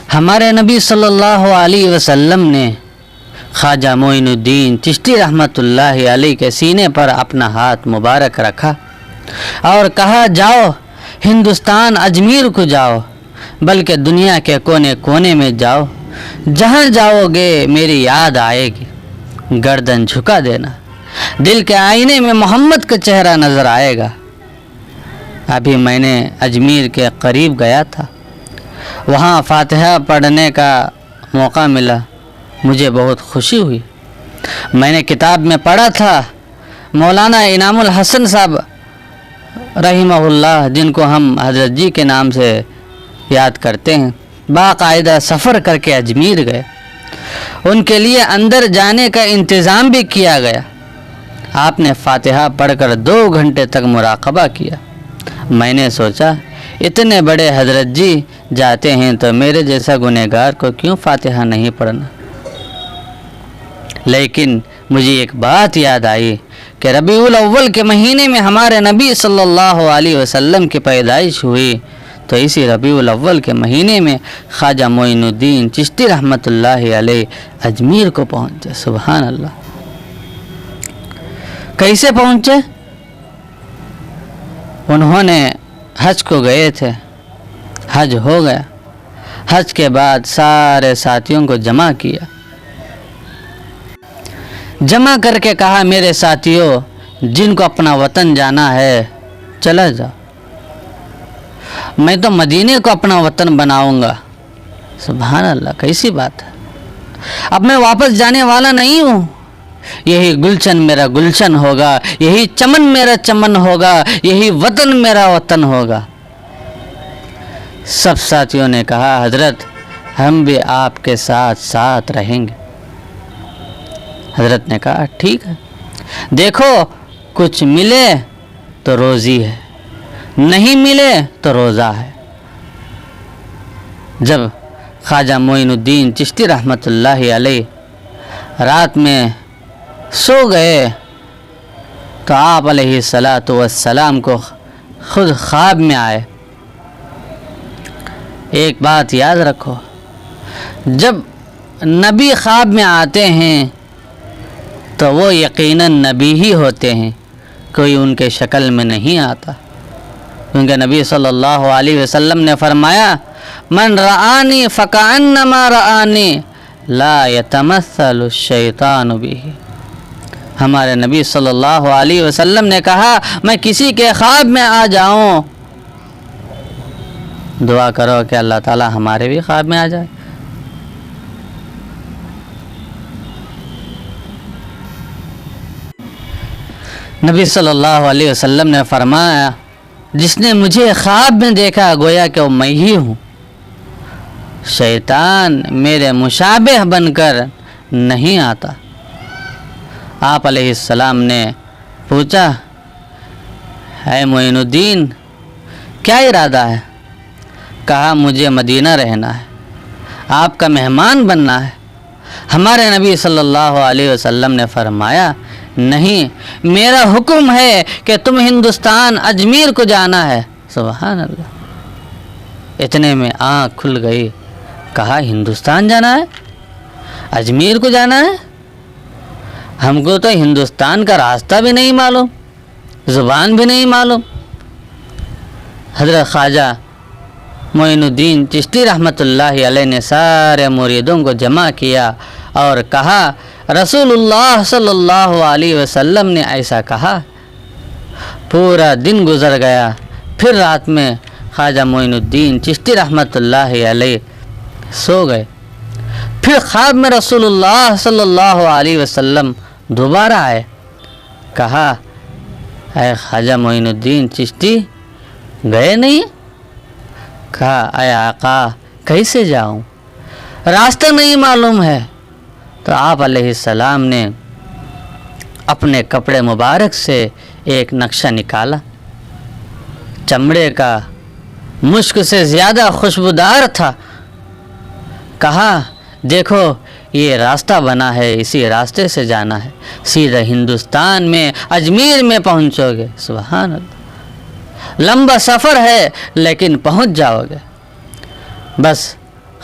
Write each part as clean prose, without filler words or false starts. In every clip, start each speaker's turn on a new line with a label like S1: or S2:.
S1: ہمارے نبی صلی اللہ علیہ وسلم نے خواجہ معین الدین چشتی رحمۃ اللہ علیہ کے سینے پر اپنا ہاتھ مبارک رکھا اور کہا، جاؤ ہندوستان اجمیر کو جاؤ، بلکہ دنیا کے کونے کونے میں جاؤ، جہاں جاؤ گے میری یاد آئے گی، گردن جھکا دینا، دل کے آئینے میں محمد کا چہرہ نظر آئے گا۔ ابھی میں نے اجمیر کے قریب گیا تھا، وہاں فاتحہ پڑھنے کا موقع ملا، مجھے بہت خوشی ہوئی۔ میں نے کتاب میں پڑھا تھا مولانا انعام الحسن صاحب رحمہ اللہ، جن کو ہم حضرت جی کے نام سے یاد کرتے ہیں، باقاعدہ سفر کر کے اجمیر گئے، ان کے لیے اندر جانے کا انتظام بھی کیا گیا۔ آپ نے فاتحہ پڑھ کر 2 گھنٹے تک مراقبہ کیا۔ میں نے سوچا اتنے بڑے حضرت جی جاتے ہیں تو میرے جیسا گنہگار کو کیوں فاتحہ نہیں پڑھنا، لیکن مجھے ایک بات یاد آئی کہ ربیع الاول کے مہینے میں ہمارے نبی صلی اللہ علیہ وسلم کی پیدائش ہوئی، تو اسی ربیع الاول کے مہینے میں خواجہ معین الدین چشتی رحمۃ اللہ علیہ اجمیر کو پہنچے۔ سبحان اللہ! کیسے پہنچے؟ انہوں نے حج کو گئے تھے، حج ہو گیا، حج کے بعد سارے ساتھیوں کو جمع کیا، جمع کر کے کہا، میرے ساتھیوں، جن کو اپنا وطن جانا ہے چلا جاؤ، میں تو مدینے کو اپنا وطن بناؤں گا۔ سبحان اللہ! کیسی بات ہے! اب میں واپس جانے والا نہیں ہوں، یہی گلشن میرا گلشن ہوگا، یہی چمن میرا چمن ہوگا، یہی وطن میرا وطن ہوگا۔ سب ساتھیوں نے کہا، حضرت ہم بھی آپ کے ساتھ ساتھ رہیں گے۔ حضرت نے کہا، ٹھیک ہے، دیکھو کچھ ملے تو روزی ہے، نہیں ملے تو روزہ ہے۔ جب خواجہ معین الدین چشتی رحمۃ اللہ علیہ رات میں سو گئے تو آپ علیہ الصلاۃ والسلام کو خود خواب میں آئے۔ ایک بات یاد رکھو، جب نبی خواب میں آتے ہیں تو وہ یقیناً نبی ہی ہوتے ہیں، کوئی ان کے شکل میں نہیں آتا، کیونکہ نبی صلی اللہ علیہ وسلم نے فرمایا، من رآنی فکأنما رآنی لا یتمثل الشیطان بہ۔ ہمارے نبی صلی اللہ علیہ وسلم نے کہا، میں کسی کے خواب میں آ جاؤں، دعا کرو کہ اللہ تعالی ہمارے بھی خواب میں آ جائے۔ نبی صلی اللہ علیہ وسلم نے فرمایا، جس نے مجھے خواب میں دیکھا گویا کہ وہ میں ہی ہوں، شیطان میرے مشابہ بن کر نہیں آتا۔ آپ علیہ السلام نے پوچھا، اے معین الدین کیا ارادہ ہے؟ کہا، مجھے مدینہ رہنا ہے، آپ کا مہمان بننا ہے۔ ہمارے نبی صلی اللہ علیہ وسلم نے فرمایا، نہیں، میرا حکم ہے کہ تم ہندوستان اجمیر کو جانا ہے۔ سبحان اللہ! اتنے میں آنکھ کھل گئی، کہا، ہندوستان جانا ہے، اجمیر کو جانا ہے؟ ہم کو تو ہندوستان کا راستہ بھی نہیں معلوم، زبان بھی نہیں معلوم۔ حضرت خواجہ معین الدین چشتی رحمۃ اللہ علیہ نے سارے مریدوں کو جمع کیا اور کہا، رسول اللہ صلی اللہ علیہ وسلم نے ایسا کہا۔ پورا دن گزر گیا، پھر رات میں خواجہ معین الدین چشتی رحمۃ اللہ علیہ سو گئے۔ پھر خواب میں رسول اللہ صلی اللہ علیہ وسلم دوبارہ آئے، کہا، اے خواجہ معین الدین چشتی گئے نہیں؟ کہا، اے آقا کیسے جاؤں، راستہ نہیں معلوم ہے۔ تو آپ علیہ السلام نے اپنے کپڑے مبارک سے ایک نقشہ نکالا، چمڑے کا، مشک سے زیادہ خوشبودار تھا۔ کہا، دیکھو یہ راستہ بنا ہے، اسی راستے سے جانا ہے، سیدھا ہندوستان میں اجمیر میں پہنچو گے۔ سبحان اللہ! لمبا سفر ہے لیکن پہنچ جاؤ گے۔ بس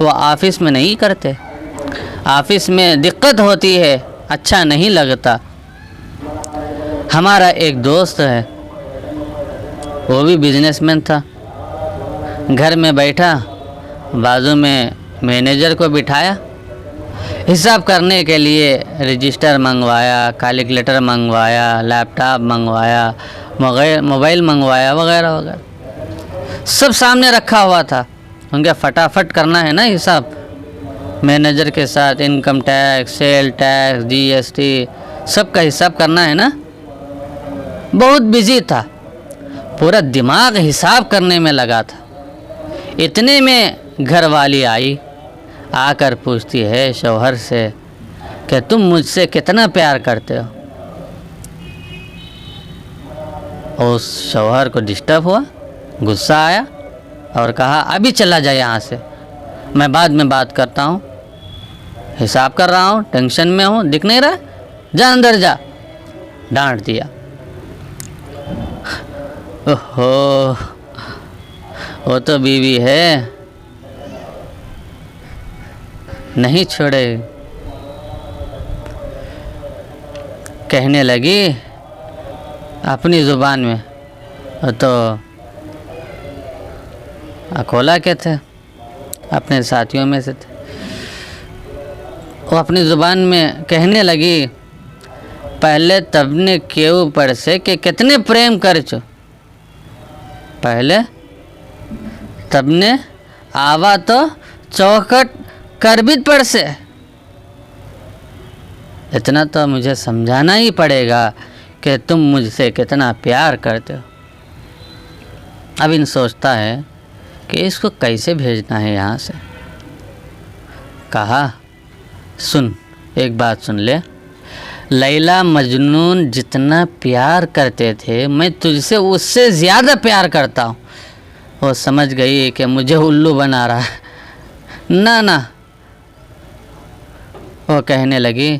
S1: وہ آفس میں نہیں کرتے، آفس میں دقت ہوتی ہے، اچھا نہیں لگتا۔ ہمارا ایک دوست ہے، وہ بھی بزنس مین تھا، گھر میں بیٹھا، بازو میں مینیجر کو بٹھایا، حساب کرنے کے لیے رجسٹر منگوایا، کیلکولیٹر منگوایا، لیپ ٹاپ منگوایا، موبائل منگوایا وغیرہ وغیرہ، سب سامنے رکھا ہوا تھا، کیونکہ فٹافٹ کرنا ہے نا حساب مینیجر کے ساتھ، انکم ٹیکس، سیل ٹیکس، جی ایس ٹی، سب کا حساب کرنا ہے نا۔ بہت بزی تھا، پورا دماغ حساب کرنے میں لگا تھا۔ اتنے میں گھر والی آئی، آ کر پوچھتی ہے شوہر سے کہ تم مجھ سے کتنا پیار کرتے ہو۔ اس شوہر کو ڈسٹرب ہوا، غصہ آیا اور کہا ابھی چلا جا یہاں سے، میں بعد میں بات کرتا ہوں، حساب کر رہا ہوں، ٹینشن میں ہوں، دکھ نہیں رہا، جا اندر جا، ڈانٹ دیا۔ اوہو، وہ تو بیوی ہے، نہیں چھوڑے۔ کہنے لگی اپنی زبان میں، وہ تو اکولا کے تھے، اپنے ساتھیوں میں سے تھے، وہ اپنی زبان میں کہنے لگی پہلے تب نے کے اوپر سے کہ کتنے پریم کر چو، پہلے تب نے آوا تو چوکھٹ کربت پر سے، اتنا تو مجھے سمجھانا ہی پڑے گا کہ تم مجھ سے کتنا پیار کرتے ہو۔ اب ان سوچتا ہے کہ اس کو کیسے بھیجنا ہے یہاں سے۔ کہا سن، ایک بات سن لے، لیلا مجنون جتنا پیار کرتے تھے میں تجھ سے اس سے زیادہ پیار کرتا ہوں۔ وہ سمجھ گئی کہ مجھے الو بنا رہا ہے، نہ وہ کہنے لگی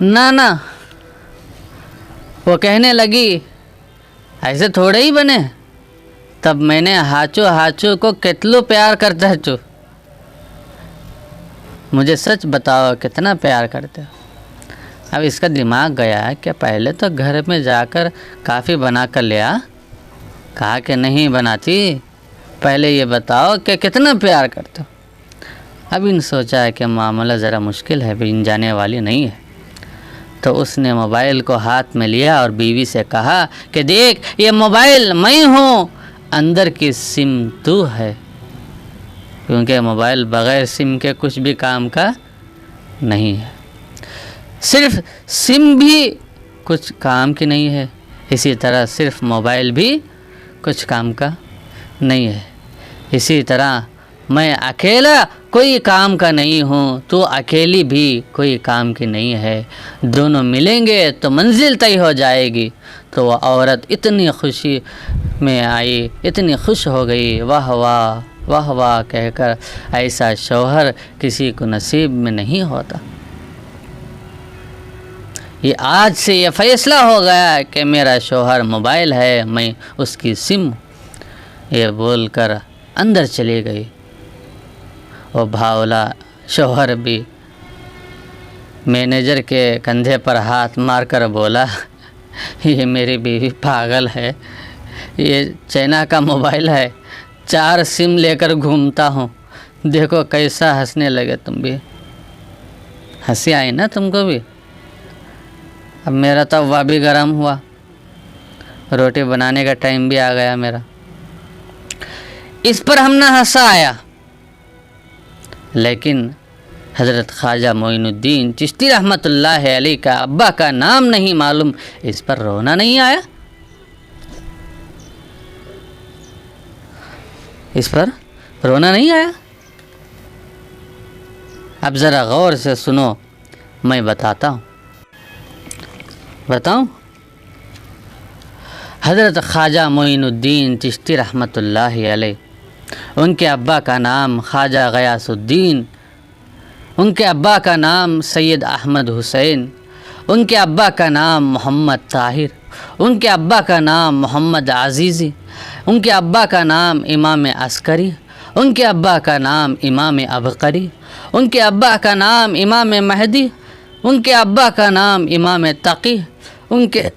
S1: نہ، وہ کہنے لگی ایسے تھوڑے ہی بنے، تب میں نے ہاچو کو کتلو پیار کرتا ہے چو، مجھے سچ بتاؤ کتنا پیار کرتے ہو۔ اب اس کا دماغ گیا کہ پہلے تو گھر میں جا کر کافی بنا کر لیا، کہا کہ نہیں بناتی، پہلے یہ بتاؤ کہ کتنا پیار کرتے ہو۔ اب ان سوچا ہے کہ معاملہ ذرا مشکل ہے، بن جانے والی نہیں ہے، تو اس نے موبائل کو ہاتھ میں لیا اور بیوی سے کہا کہ دیکھ یہ موبائل میں ہوں، اندر کی سم تو ہے، کیونکہ موبائل بغیر سم کے کچھ بھی کام کا نہیں ہے، صرف سم بھی کچھ کام کی نہیں ہے، اسی طرح صرف موبائل بھی کچھ کام کا نہیں ہے، اسی طرح میں اکیلا کوئی کام کا نہیں ہوں، تو اکیلی بھی کوئی کام کی نہیں ہے، دونوں ملیں گے تو منزل طے ہو جائے گی۔ تو وہ عورت اتنی خوشی میں آئی، اتنی خوش ہو گئی، واہ واہ واہ واہ کہہ کر، ایسا شوہر کسی کو نصیب میں نہیں ہوتا۔ یہ آج سے یہ فیصلہ ہو گیا کہ میرا شوہر موبائل ہے، میں اس کی سم، یہ بول کر اندر چلی گئی۔ وہ بھاولا شوہر بھی مینیجر کے کندھے پر ہاتھ مار کر بولا یہ میری بیوی پاگل ہے، یہ چائنا کا موبائل ہے، 4 سم لے کر گھومتا ہوں، دیکھو کیسا ہنسنے لگے تم بھی، ہنسی آئی نا تم کو بھی۔ اب میرا توا بھی گرم ہوا، روٹی بنانے کا ٹائم بھی آ گیا میرا، اس پر ہم نہ ہنسا آیا، لیکن حضرت خواجہ معین الدین چشتی رحمۃ اللہ علیہ کا ابا کا نام نہیں معلوم، اس پر رونا نہیں آیا، اس پر رونا نہیں آیا۔ اب ذرا غور سے سنو، میں بتاتا ہوں، بتاؤں؟ حضرت خواجہ معین الدین چشتی رحمۃ اللہ علیہ، ان کے ابا کا نام خواجہ غیاث الدین ان کے ابا کا نام سید احمد حسین، ان کے ابا کا نام محمد طاہر، ان کے ابا کا نام محمد عزیزی، ان کے ابا کا نام امام عسکری، ان کے ابا کا نام امام عبقری، ان کے ابا کا نام امام مہدی، ان کے ابا کا نام امام تقی، ان کے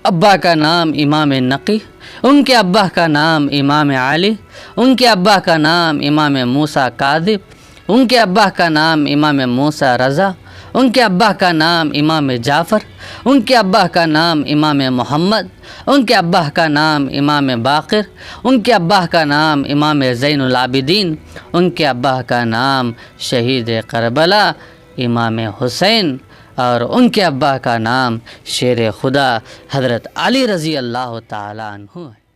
S1: ابا کا نام امام نقی، ان کے ابا کا نام امام علی، ان کے ابا کا نام امام موسیٰ کاذب، ان کے ابا کا نام امام موسیٰ رضا، ان کے ابا کا نام امام جعفر، ان کے ابا کا نام امام محمد، ان کے ابا کا نام امام باقر، ان کے ابا کا نام امام زین العابدین، ان کے ابا کا نام شہید کربلا امام حسین، اور ان کے ابا کا نام شیر خدا حضرت علی رضی اللہ تعالیٰ عنہ ہے۔